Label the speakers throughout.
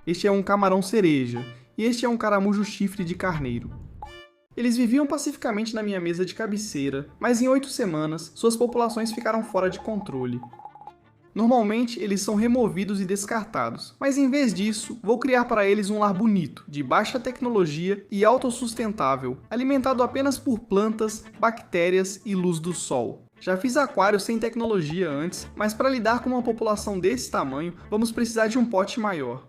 Speaker 1: Este é um camarão cereja, e este é um caramujo chifre de carneiro. Eles viviam pacificamente na minha mesa de cabeceira, mas em 8 semanas, suas populações ficaram fora de controle. Normalmente, eles são removidos e descartados, mas em vez disso, vou criar para eles um lar bonito, de baixa tecnologia e autossustentável, alimentado apenas por plantas, bactérias e luz do sol. Já fiz aquários sem tecnologia antes, mas para lidar com uma população desse tamanho, vamos precisar de um pote maior.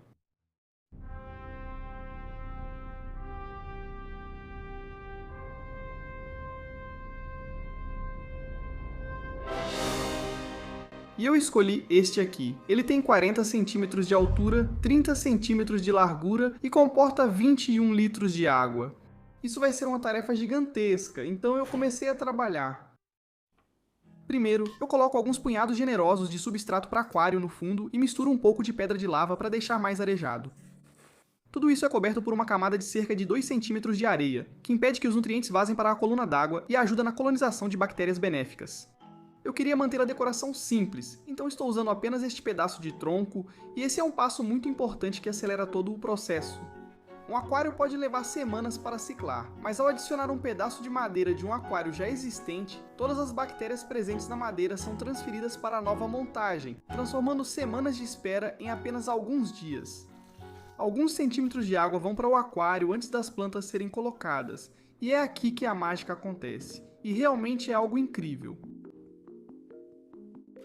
Speaker 1: E eu escolhi este aqui. Ele tem 40 centímetros de altura, 30 centímetros de largura e comporta 21 litros de água. Isso vai ser uma tarefa gigantesca, então eu comecei a trabalhar. Primeiro, eu coloco alguns punhados generosos de substrato para aquário no fundo e misturo um pouco de pedra de lava para deixar mais arejado. Tudo isso é coberto por uma camada de cerca de 2 centímetros de areia, que impede que os nutrientes vazem para a coluna d'água e ajuda na colonização de bactérias benéficas. Eu queria manter a decoração simples, então estou usando apenas este pedaço de tronco, e esse é um passo muito importante que acelera todo o processo. Um aquário pode levar semanas para ciclar, mas ao adicionar um pedaço de madeira de um aquário já existente, todas as bactérias presentes na madeira são transferidas para a nova montagem, transformando semanas de espera em apenas alguns dias. Alguns centímetros de água vão para o aquário antes das plantas serem colocadas, e é aqui que a mágica acontece, e realmente é algo incrível.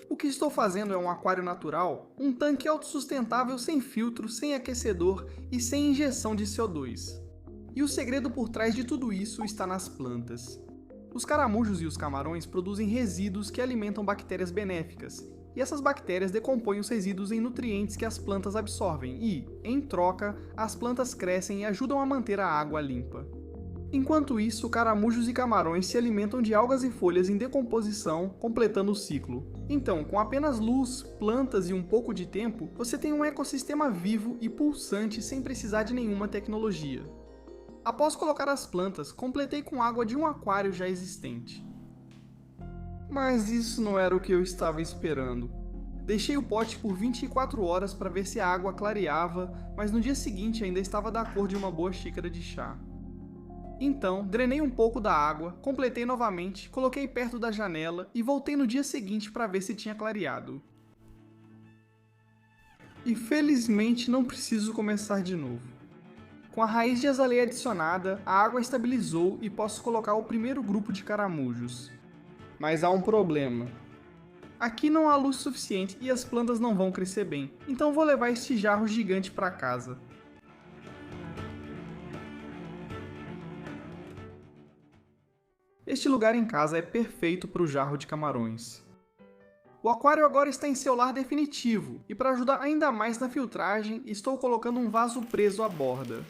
Speaker 1: O que estou fazendo é um aquário natural, um tanque autossustentável sem filtro, sem aquecedor e sem injeção de CO2. E o segredo por trás de tudo isso está nas plantas. Os caramujos e os camarões produzem resíduos que alimentam bactérias benéficas, e essas bactérias decompõem os resíduos em nutrientes que as plantas absorvem e, em troca, as plantas crescem e ajudam a manter a água limpa. Enquanto isso, caramujos e camarões se alimentam de algas e folhas em decomposição, completando o ciclo. Então, com apenas luz, plantas e um pouco de tempo, você tem um ecossistema vivo e pulsante sem precisar de nenhuma tecnologia. Após colocar as plantas, completei com água de um aquário já existente. Mas isso não era o que eu estava esperando. Deixei o pote por 24 horas para ver se a água clareava, mas no dia seguinte ainda estava da cor de uma boa xícara de chá. Então, drenei um pouco da água, completei novamente, coloquei perto da janela e voltei no dia seguinte para ver se tinha clareado. E felizmente não preciso começar de novo. Com a raiz de azaleia adicionada, a água estabilizou e posso colocar o primeiro grupo de caramujos. Mas há um problema. Aqui não há luz suficiente e as plantas não vão crescer bem, então vou levar este jarro gigante para casa. Este lugar em casa é perfeito para o jarro de camarões. O aquário agora está em seu lar definitivo, e para ajudar ainda mais na filtragem, estou colocando um vaso preso à borda.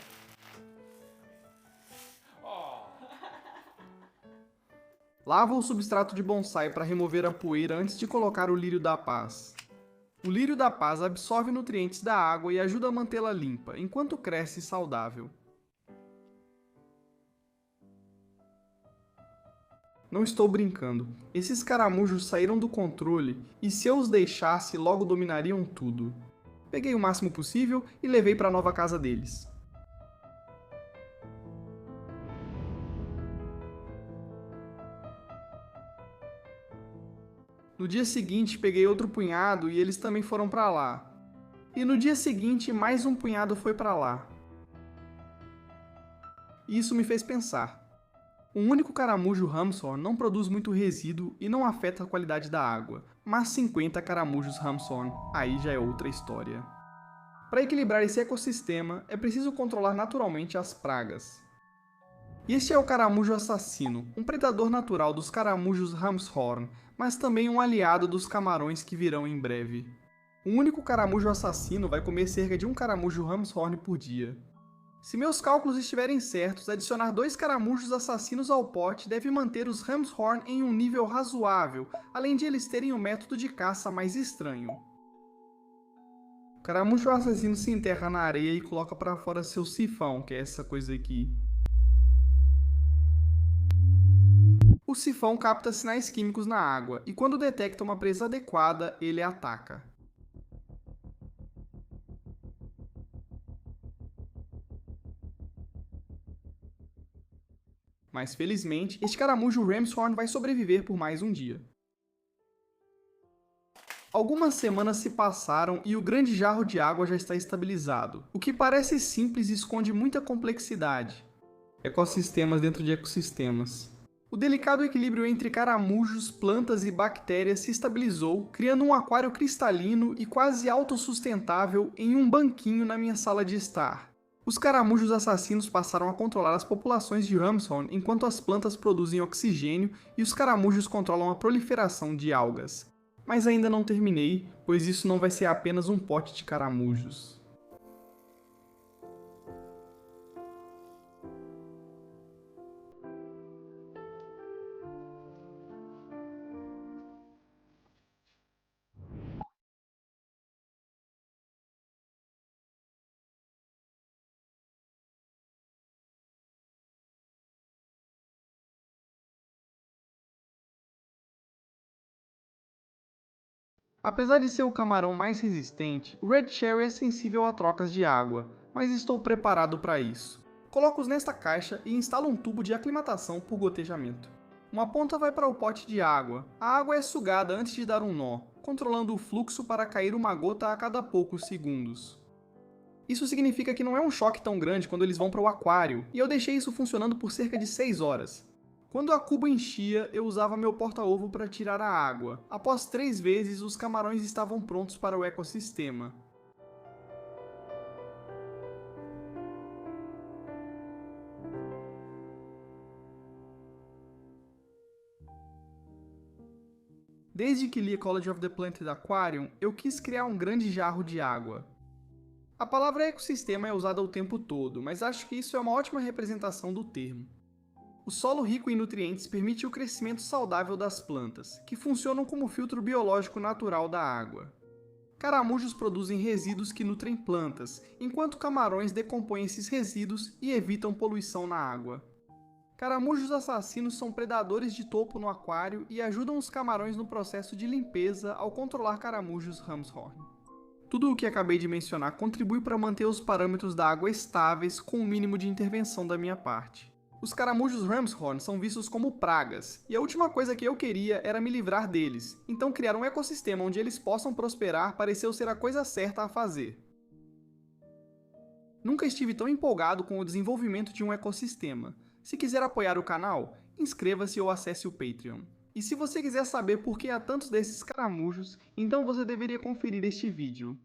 Speaker 1: Lavo o substrato de bonsai para remover a poeira antes de colocar o lírio da paz. O lírio da paz absorve nutrientes da água e ajuda a mantê-la limpa, enquanto cresce saudável. Não estou brincando, esses caramujos saíram do controle e se eu os deixasse logo dominariam tudo. Peguei o máximo possível e levei para a nova casa deles. No dia seguinte peguei outro punhado e eles também foram para lá. E no dia seguinte mais um punhado foi para lá. Isso me fez pensar. Um único caramujo Ramshorn não produz muito resíduo e não afeta a qualidade da água, mas 50 caramujos Ramshorn, aí já é outra história. Para equilibrar esse ecossistema, é preciso controlar naturalmente as pragas. E este é o caramujo assassino, um predador natural dos caramujos Ramshorn, mas também um aliado dos camarões que virão em breve. Um único caramujo assassino vai comer cerca de um caramujo Ramshorn por dia. Se meus cálculos estiverem certos, adicionar 2 caramujos assassinos ao pote deve manter os Ramshorn em um nível razoável, além de eles terem um método de caça mais estranho. O caramujo assassino se enterra na areia e coloca para fora seu sifão, que é essa coisa aqui. O sifão capta sinais químicos na água, e quando detecta uma presa adequada, ele ataca. Mas felizmente, este caramujo Ramshorn vai sobreviver por mais um dia. Algumas semanas se passaram e o grande jarro de água já está estabilizado. O que parece simples esconde muita complexidade. Ecossistemas dentro de ecossistemas. O delicado equilíbrio entre caramujos, plantas e bactérias se estabilizou, criando um aquário cristalino e quase autossustentável em um banquinho na minha sala de estar. Os caramujos assassinos passaram a controlar as populações de Ramshorn enquanto as plantas produzem oxigênio e os caramujos controlam a proliferação de algas. Mas ainda não terminei, pois isso não vai ser apenas um pote de caramujos. Apesar de ser o camarão mais resistente, o Red Cherry é sensível a trocas de água, mas estou preparado para isso. Coloco-os nesta caixa e instalo um tubo de aclimatação por gotejamento. Uma ponta vai para o pote de água. A água é sugada antes de dar um nó, controlando o fluxo para cair uma gota a cada poucos segundos. Isso significa que não é um choque tão grande quando eles vão para o aquário, e eu deixei isso funcionando por cerca de 6 horas. Quando a cuba enchia, eu usava meu porta-ovo para tirar a água. Após 3 vezes, os camarões estavam prontos para o ecossistema. Desde que li Ecology of the Planted Aquarium, eu quis criar um grande jarro de água. A palavra ecossistema é usada o tempo todo, mas acho que isso é uma ótima representação do termo. O solo rico em nutrientes permite o crescimento saudável das plantas, que funcionam como filtro biológico natural da água. Caramujos produzem resíduos que nutrem plantas, enquanto camarões decompõem esses resíduos e evitam poluição na água. Caramujos assassinos são predadores de topo no aquário e ajudam os camarões no processo de limpeza ao controlar caramujos Ramshorn. Tudo o que acabei de mencionar contribui para manter os parâmetros da água estáveis com o mínimo de intervenção da minha parte. Os caramujos Ramshorn são vistos como pragas, e a última coisa que eu queria era me livrar deles, então criar um ecossistema onde eles possam prosperar pareceu ser a coisa certa a fazer. Nunca estive tão empolgado com o desenvolvimento de um ecossistema. Se quiser apoiar o canal, inscreva-se ou acesse o Patreon. E se você quiser saber por que há tantos desses caramujos, então você deveria conferir este vídeo.